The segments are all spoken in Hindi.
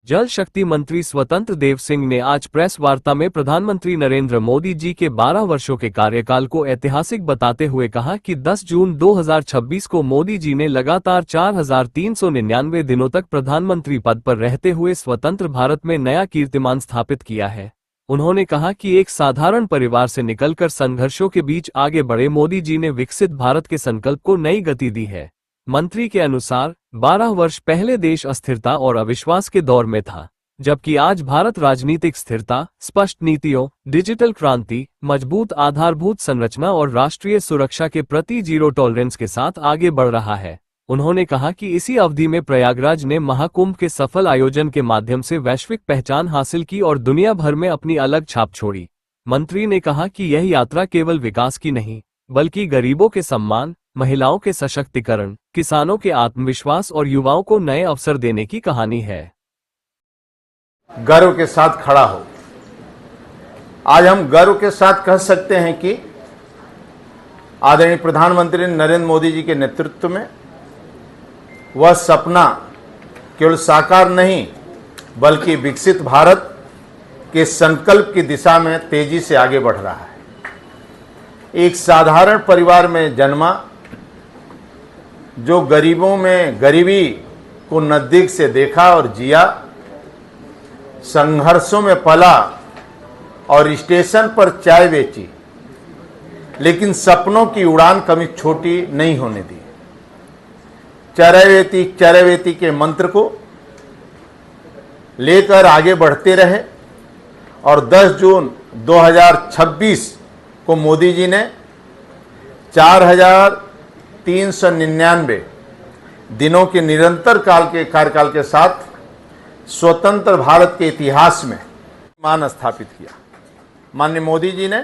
जल शक्ति मंत्री स्वतंत्र देव सिंह ने आज प्रेस वार्ता में प्रधानमंत्री नरेंद्र मोदी जी के 12 वर्षों के कार्यकाल को ऐतिहासिक बताते हुए कहा कि 10 जून 2026 को मोदी जी ने लगातार 4,399 दिनों तक प्रधानमंत्री पद पर रहते हुए स्वतंत्र भारत में नया कीर्तिमान स्थापित किया है। उन्होंने कहा कि एक साधारण परिवार से निकलकर संघर्षों के बीच आगे बढ़े मोदी जी ने विकसित भारत के संकल्प को नई गति दी है। मंत्री के अनुसार 12 वर्ष पहले देश अस्थिरता और अविश्वास के दौर में था, जबकि आज भारत राजनीतिक स्थिरता, स्पष्ट नीतियों, डिजिटल क्रांति, मजबूत आधारभूत संरचना और राष्ट्रीय सुरक्षा के प्रति जीरो टॉलरेंस के साथ आगे बढ़ रहा है। उन्होंने कहा कि इसी अवधि में प्रयागराज ने महाकुंभ के सफल आयोजन के माध्यम से वैश्विक पहचान हासिल की और दुनिया भर में अपनी अलग छाप छोड़ी। मंत्री ने कहा कि यह यात्रा केवल विकास की नहीं, बल्कि गरीबों के सम्मान, महिलाओं के सशक्तिकरण, किसानों के आत्मविश्वास और युवाओं को नए अवसर देने की कहानी है। गर्व के साथ खड़ा हो। आज हम गर्व के साथ कह सकते हैं कि आदरणीय प्रधानमंत्री नरेंद्र मोदी जी के नेतृत्व में वह सपना केवल साकार नहीं, बल्कि विकसित भारत के संकल्प की दिशा में तेजी से आगे बढ़ रहा है। एक साधारण परिवार में जन्मा, जो गरीबों में गरीबी को नजदीक से देखा और जिया, संघर्षों में पला और स्टेशन पर चाय बेची, लेकिन सपनों की उड़ान कभी छोटी नहीं होने दी। चरैवेति चरैवेति के मंत्र को लेकर आगे बढ़ते रहे और 10 जून 2026 को मोदी जी ने 4,399 दिनों के निरंतर कार्यकाल के साथ स्वतंत्र भारत के इतिहास में मान स्थापित किया। माननीय मोदी जी ने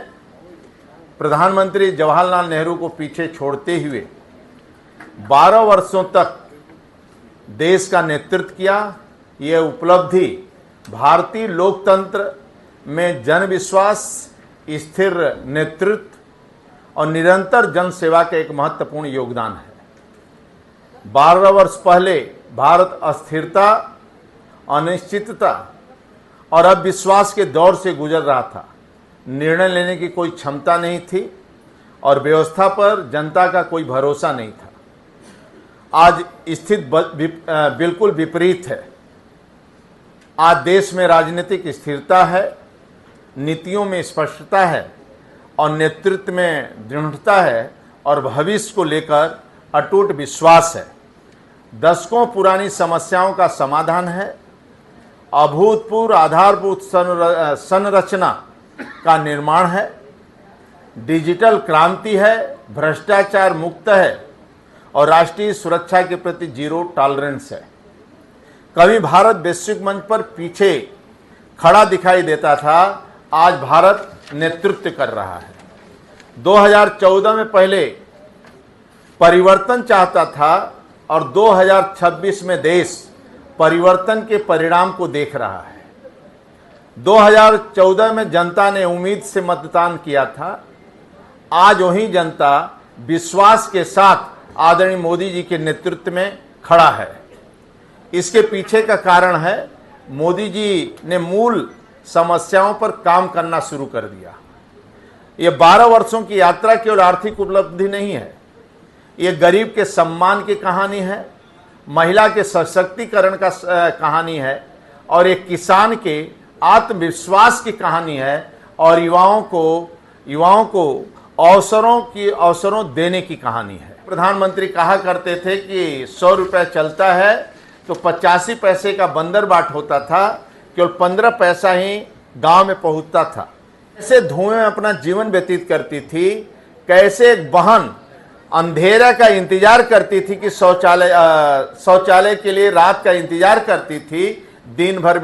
प्रधानमंत्री जवाहरलाल नेहरू को पीछे छोड़ते हुए 12 वर्षों तक देश का नेतृत्व किया। यह उपलब्धि भारतीय लोकतंत्र में जनविश्वास, स्थिर नेतृत्व और निरंतर जन सेवा का एक महत्वपूर्ण योगदान है। 12 वर्ष पहले भारत अस्थिरता, अनिश्चितता और अविश्वास के दौर से गुजर रहा था। निर्णय लेने की कोई क्षमता नहीं थी और व्यवस्था पर जनता का कोई भरोसा नहीं था। आज स्थिति बिल्कुल विपरीत है। आज देश में राजनीतिक स्थिरता है, नीतियों में स्पष्टता है और नेतृत्व में दृढ़ता है और भविष्य को लेकर अटूट विश्वास है। दशकों पुरानी समस्याओं का समाधान है। अभूतपूर्व आधारभूत संरचना का निर्माण है। डिजिटल क्रांति है, भ्रष्टाचार मुक्त है और राष्ट्रीय सुरक्षा के प्रति जीरो टॉलरेंस है। कभी भारत वैश्विक मंच पर पीछे खड़ा दिखाई देता था, आज भारत नेतृत्व कर रहा है। 2014 में पहले परिवर्तन चाहता था और 2026 में देश परिवर्तन के परिणाम को देख रहा है। 2014 में जनता ने उम्मीद से मतदान किया था। आज वही जनता विश्वास के साथ आदरणीय मोदी जी के नेतृत्व में खड़ा है। इसके पीछे का कारण है मोदी जी ने मूल समस्याओं पर काम करना शुरू कर दिया। ये 12 वर्षों की यात्रा केवल आर्थिक उपलब्धि नहीं है, ये गरीब के सम्मान की कहानी है, महिला के सशक्तिकरण का कहानी है और एक किसान के आत्मविश्वास की कहानी है और युवाओं को अवसरों देने की कहानी है। प्रधानमंत्री कहा करते थे कि 100 रुपये चलता है तो 85 पैसे का बंदर बाट होता था, केवल 15 पैसा ही गांव में पहुंचता था। कैसे धुएं में अपना जीवन व्यतीत करती थी, कैसे एक बहन अंधेरा का इंतजार करती थी कि शौचालय के लिए रात का इंतजार करती थी, दिन भर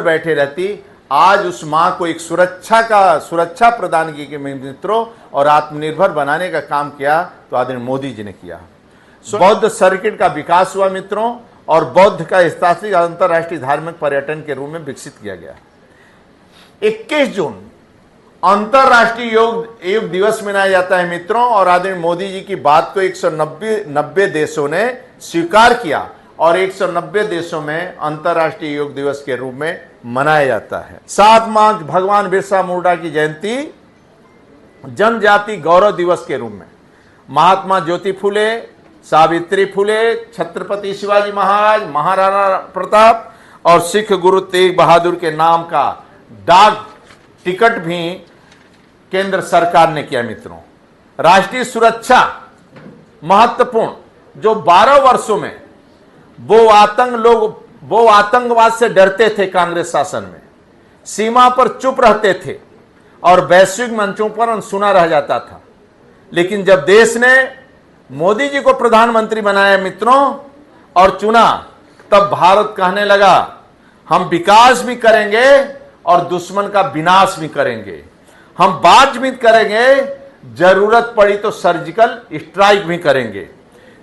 बैठे रहती। आज उस मां को एक सुरक्षा प्रदान की के मित्रों और आत्मनिर्भर बनाने का काम किया तो आदरणीय मोदी जी ने किया। बौद्ध सर्किट का विकास हुआ मित्रों और बौद्ध का ऐतिहासिक अंतर्राष्ट्रीय धार्मिक पर्यटन के रूप में विकसित किया गया। 21 जून अंतर्राष्ट्रीय योग दिवस मनाया जाता है मित्रों और आदरणीय मोदी जी की बात को 190 देशों ने स्वीकार किया और 190 देशों में अंतर्राष्ट्रीय योग दिवस के रूप में मनाया जाता है। 7 मार्च भगवान बिरसा मुंडा की जयंती जनजाति गौरव दिवस के रूप में महात्मा ज्योति फुले, सावित्री फुले, छत्रपति शिवाजी महाराज, महाराणा प्रताप और सिख गुरु तेग बहादुर के नाम का डाक टिकट भी केंद्र सरकार ने किया। मित्रों, राष्ट्रीय सुरक्षा महत्वपूर्ण, जो 12 वर्षों में वो आतंकवाद से डरते थे, कांग्रेस शासन में सीमा पर चुप रहते थे और वैश्विक मंचों पर अनसुना रह जाता था। लेकिन जब देश ने मोदी जी को प्रधानमंत्री बनाया मित्रों और चुना, तब भारत कहने लगा हम विकास भी करेंगे और दुश्मन का विनाश भी करेंगे, हम बातचीत करेंगे, जरूरत पड़ी तो सर्जिकल स्ट्राइक भी करेंगे।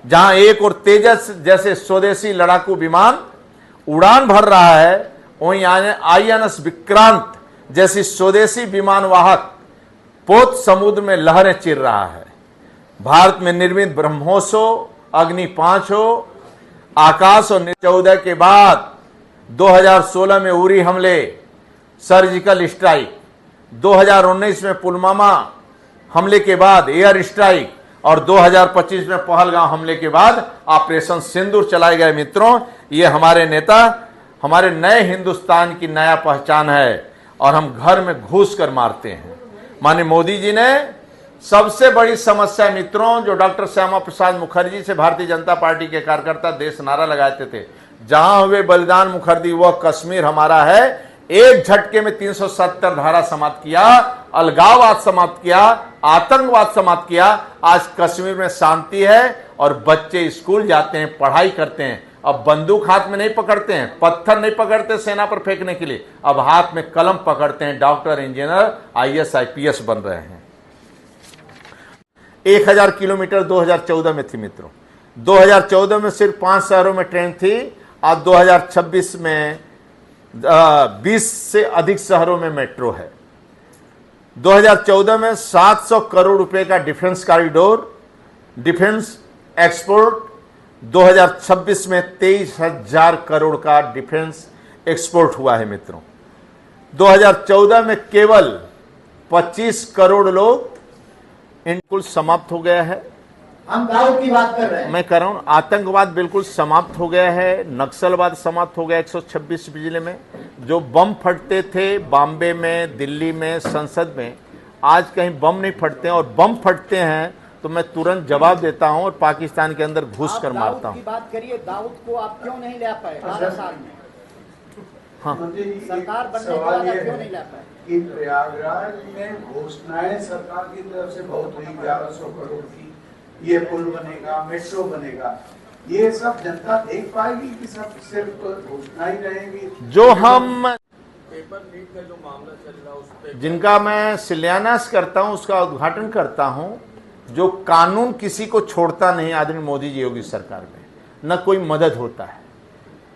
जहां एक और तेजस जैसे स्वदेशी लड़ाकू विमान उड़ान भर रहा है, वहीं आईएनएस विक्रांत जैसी स्वदेशी विमान वाहक पोत समुद्र में लहरें चीर रहा है। भारत में निर्मित ब्रह्मोस हो, अग्नि 5 हो, आकाश और 14 के बाद 2016 में उरी हमले, सर्जिकल स्ट्राइक, 2019 में पुलवामा हमले के बाद एयर स्ट्राइक और 2025 में पहलगांव हमले के बाद ऑपरेशन सिंदूर चलाए गए। मित्रों, ये हमारे नेता, हमारे नए हिंदुस्तान की नया पहचान है और हम घर में घुस कर मारते हैं। माननीय मोदी जी ने सबसे बड़ी समस्या मित्रों, जो डॉक्टर श्यामा प्रसाद मुखर्जी से भारतीय जनता पार्टी के कार्यकर्ता देश नारा लगाते थे, जहां हुए बलिदान मुखर्जी वह कश्मीर हमारा है, एक झटके में 370 धारा समाप्त किया, अलगाववाद समाप्त किया, आतंकवाद समाप्त किया। आज कश्मीर में शांति है और बच्चे स्कूल जाते हैं, पढ़ाई करते हैं। अब बंदूक हाथ में नहीं पकड़ते हैं, पत्थर नहीं पकड़ते सेना पर फेंकने के लिए, अब हाथ में कलम पकड़ते हैं, डॉक्टर, इंजीनियर, आईएएस, आईपीएस बन रहे हैं। 1000 किलोमीटर 2014 में थी मित्रों, 2014 में सिर्फ 5 शहरों में ट्रेन थी, अब 2026 में 20 से अधिक शहरों में मेट्रो है। 2014 में 700 करोड़ रुपए का डिफेंस कॉरिडोर, डिफेंस एक्सपोर्ट, 2026 में 23,000 करोड़ का डिफेंस एक्सपोर्ट हुआ है मित्रों। 2014 में केवल 25 करोड़ लोग बिल्कुल समाप्त हो गया है। हम दाऊद की बात कर रहे हैं, मैं कह रहा हूं आतंकवाद बिल्कुल समाप्त हो गया है, नक्सलवाद समाप्त हो गया। 126 जिले में जो बम फटते थे, बॉम्बे में, दिल्ली में, संसद में, आज कहीं बम नहीं फटते हैं, और बम फटते हैं तो मैं तुरंत जवाब देता हूं और पाकिस्तान के अंदर घुस कर मारता हूं। बात करिए, दाऊद को आप क्यों नहीं ला पाए 12 साल में? हाँ, सरकार बनने के बाद आप क्यों नहीं ला पाए? कि प्रयागराज में घोषणाएं सरकार की तरफ से बहुत हुई, 1100 करोड़ की, ये पुल बनेगा, मेट्रो बनेगा, ये सब जनता देख पाएगी कि सब सिर्फ घोषणा ही रहेगी? जो हम पेपर लीक का जो मामला चल रहा है उस पे जिनका मैं शिलान्यास करता हूं, उसका उद्घाटन करता हूं, जो कानून किसी को छोड़ता नहीं आदरणीय मोदी जी योगी सरकार में, न कोई मदद होता है।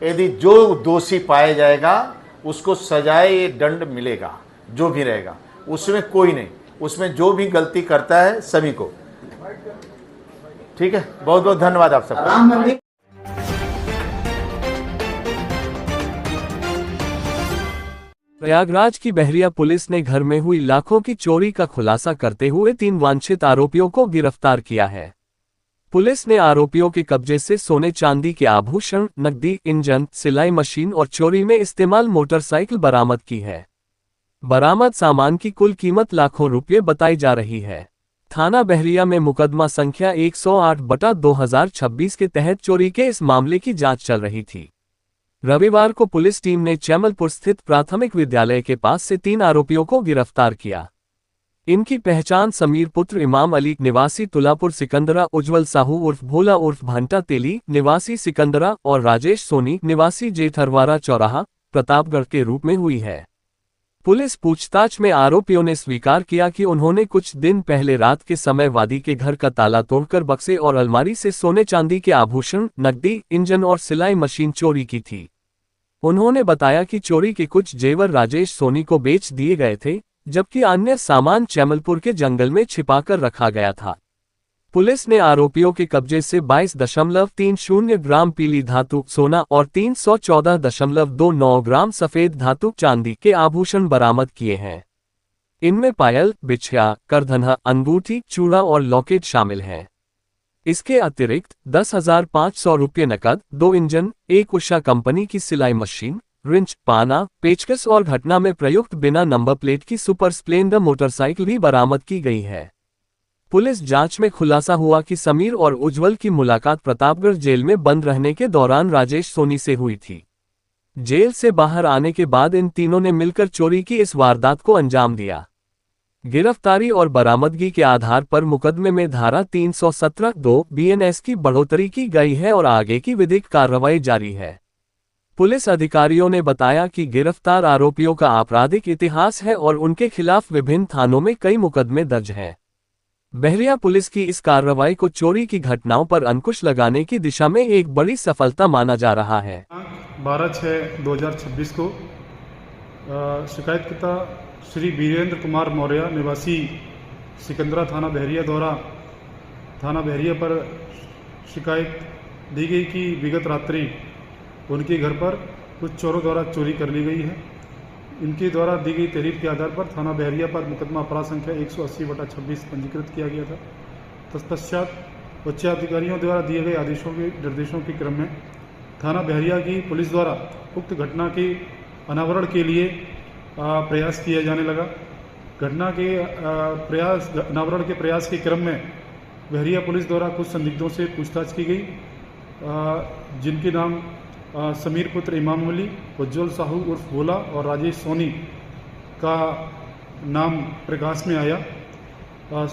यदि जो दोषी पाया जाएगा उसको सजाए, दंड मिलेगा, जो भी रहेगा, उसमें कोई नहीं, उसमें जो भी गलती करता है सभी को। ठीक है, बहुत बहुत धन्यवाद आप सबका। राम मंदिर प्रयागराज की बहरिया पुलिस ने घर में हुई लाखों की चोरी का खुलासा करते हुए 3 वांछित आरोपियों को गिरफ्तार किया है। पुलिस ने आरोपियों के कब्जे से सोने चांदी के आभूषण, नकदी, इंजन, सिलाई मशीन और चोरी में इस्तेमाल मोटरसाइकिल बरामद की है। बरामद सामान की कुल कीमत लाखों रुपये बताई जा रही है। थाना बहरिया में मुकदमा संख्या 108/2026 के तहत चोरी के इस मामले की जांच चल रही थी। रविवार को पुलिस टीम ने चैमलपुर स्थित प्राथमिक विद्यालय के पास से 3 आरोपियों को गिरफ्तार किया। इनकी पहचान समीर पुत्र इमाम अली निवासी तुलापुर सिकंदरा, उज्जवल साहू उर्फ भोला उर्फ भांटा तेली निवासी सिकंदरा और राजेश सोनी निवासी जेठरवारा चौराहा, प्रतापगढ़ के रूप में हुई है। पुलिस पूछताछ में आरोपियों ने स्वीकार किया कि उन्होंने कुछ दिन पहले रात के समय वादी के घर का ताला तोड़कर बक्से और अलमारी से सोने चांदी के आभूषण, नकदी, इंजन और सिलाई मशीन चोरी की थी। उन्होंने बताया कि चोरी के कुछ जेवर राजेश सोनी को बेच दिए गए थे, जबकि अन्य सामान चैमलपुर के जंगल में छिपाकर रखा गया था। पुलिस ने आरोपियों के कब्जे से 22.30 ग्राम पीली धातु सोना और 314.29 ग्राम सफेद धातु चांदी के आभूषण बरामद किए हैं। इनमें पायल, बिछिया, करधना, अंगूठी, चूड़ा और लॉकेट शामिल हैं। इसके अतिरिक्त 10,500 रुपये नकद, 2 इंजन, एक उषा कंपनी की सिलाई मशीन, रिंच, पाना, पेचकस और घटना में प्रयुक्त बिना नंबर प्लेट की सुपर स्प्लेंडर मोटरसाइकिल भी बरामद की गई है। पुलिस जांच में खुलासा हुआ कि समीर और उज्जवल की मुलाकात प्रतापगढ़ जेल में बंद रहने के दौरान राजेश सोनी से हुई थी। जेल से बाहर आने के बाद इन तीनों ने मिलकर चोरी की इस वारदात को अंजाम दिया। गिरफ्तारी और बरामदगी के आधार पर मुकदमे में धारा 317(2) BNS की बढ़ोतरी की गई है और आगे की विधिक कार्रवाई जारी है। पुलिस अधिकारियों ने बताया कि गिरफ्तार आरोपियों का आपराधिक इतिहास है और उनके खिलाफ विभिन्न थानों में कई मुकदमे दर्ज हैं। बहरिया पुलिस की इस कार्रवाई को चोरी की घटनाओं पर अंकुश लगाने की दिशा में एक बड़ी सफलता माना जा रहा है। 12/6/2026 को शिकायतकर्ता श्री वीरेंद्र कुमार मौर्य निवासी सिकंदरा थाना बहरिया द्वारा थाना बहरिया पर शिकायत दी गई कि विगत रात्रि उनके घर पर कुछ चोरों द्वारा चोरी कर ली गई है। इनके द्वारा दी गई तहरीर के आधार पर थाना बहरिया पर मुकदमा अपराध संख्या 180/26 पंजीकृत किया गया था। तत्पश्चात उच्चाधिकारियों द्वारा दिए गए आदेशों के निर्देशों के क्रम में थाना बहरिया की पुलिस द्वारा उक्त घटना के अनावरण के लिए प्रयास किया जाने लगा। घटना के अनावरण के प्रयास के क्रम में बहरिया पुलिस द्वारा कुछ संदिग्धों से पूछताछ की गई, जिनके नाम समीर पुत्र इमाम अली, उज्जवल साहू उर्फ भोला और राजेश सोनी का नाम प्रकाश में आया।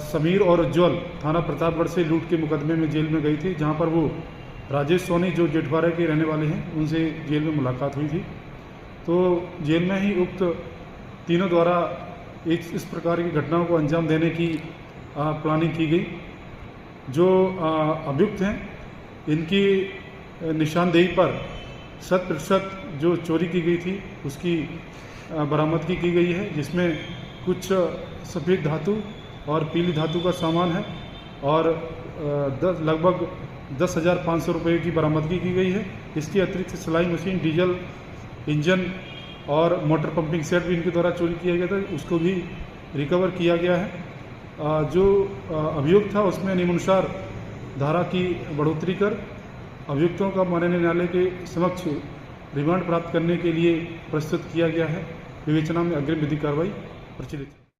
समीर और उज्जवल थाना प्रतापगढ़ से लूट के मुकदमे में जेल में गई थी, जहां पर वो राजेश सोनी जो जेठवाड़ा के रहने वाले हैं उनसे जेल में मुलाकात हुई थी। तो जेल में ही उक्त तीनों द्वारा इस प्रकार की घटनाओं को अंजाम देने की प्लानिंग की गई। जो अभियुक्त हैं इनकी निशानदेही पर 100% जो चोरी की गई थी उसकी बरामदगी की गई है, जिसमें कुछ सफ़ेद धातु और पीली धातु का सामान है और लगभग 10,500 रुपये की बरामदगी की गई है। इसके अतिरिक्त सिलाई मशीन, डीजल इंजन और मोटर पंपिंग सेट भी इनके द्वारा चोरी किया गया था, उसको भी रिकवर किया गया है। जो अभियुक्त था उसमें नियमानुसार धारा की बढ़ोतरी कर अभियुक्तों का माननीय न्यायालय के समक्ष रिमांड प्राप्त करने के लिए प्रस्तुत किया गया है। विवेचना में अग्रिम विधिक कार्रवाई प्रचलित है।